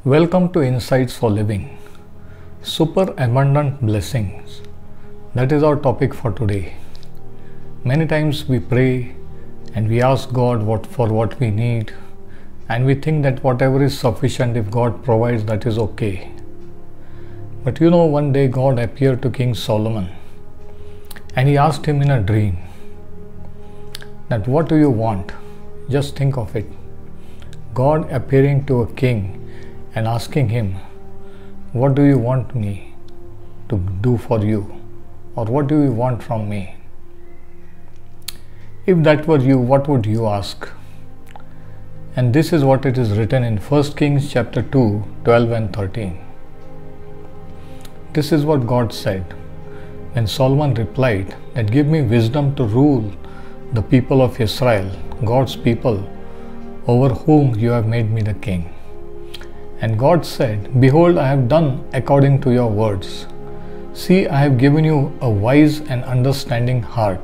Welcome to Insights for Living. Super abundant blessings. That is our topic for today. Many times we pray and we ask God for what we need, and we think that whatever is sufficient, if God provides, that is okay. But one day God appeared to King Solomon and he asked him in a dream that what do you want? Just think of it. God appearing to a king and asking him, what do you want me to do for you? Or what do you want from me? If that were you, what would you ask? And this is what it is written in 1 Kings chapter 2, 12 and 13. This is what God said. When Solomon replied that give me wisdom to rule the people of Israel, God's people, over whom you have made me the king. And God said, behold, I have done according to your words. See, I have given you a wise and understanding heart,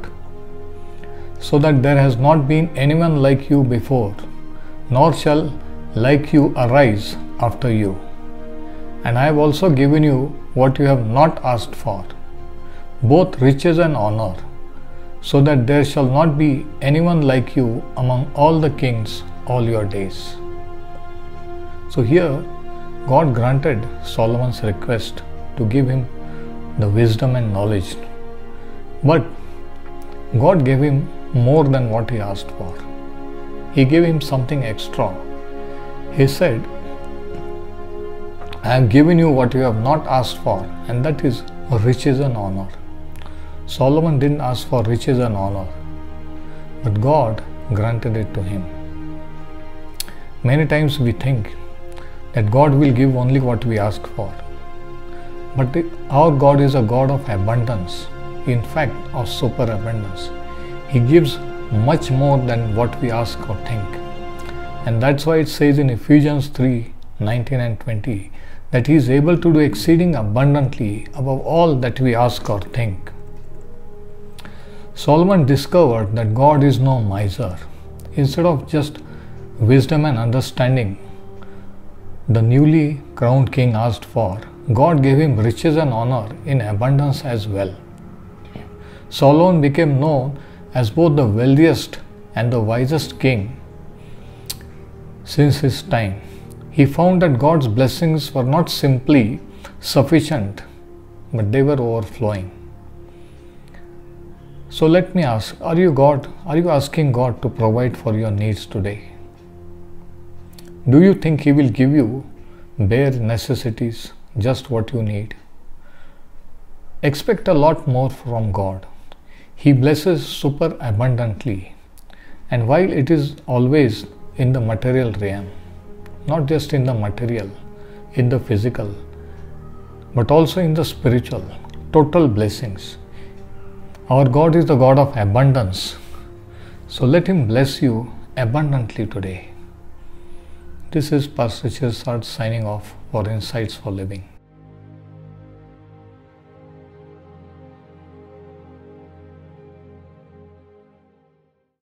so that there has not been anyone like you before, nor shall like you arise after you. And I have also given you what you have not asked for, both riches and honor, so that there shall not be anyone like you among all the kings all your days. So here, God granted Solomon's request to give him the wisdom and knowledge. But God gave him more than what he asked for. He gave him something extra. He said, I have given you what you have not asked for, and that is riches and honor. Solomon didn't ask for riches and honor, but God granted it to him. Many times we think that God will give only what we ask for. But our God is a God of abundance, in fact of superabundance. He gives much more than what we ask or think. And that's why it says in Ephesians 3, 19 and 20 that He is able to do exceeding abundantly above all that we ask or think. Solomon discovered that God is no miser. Instead of just wisdom and understanding the newly crowned king asked for, God gave him riches and honor in abundance as well. Solomon became known as both the wealthiest and the wisest king since his time. He found that God's blessings were not simply sufficient, but they were overflowing. So let me ask, are you asking God to provide for your needs today? Do you think He will give you bare necessities, just what you need? Expect a lot more from God. He blesses super abundantly, and while it is always in the material realm, not just in the material, in the physical, but also in the spiritual, total blessings. Our God is the God of abundance. So let Him bless you abundantly today. This is Pastor Chirsad signing off for Insights for Living.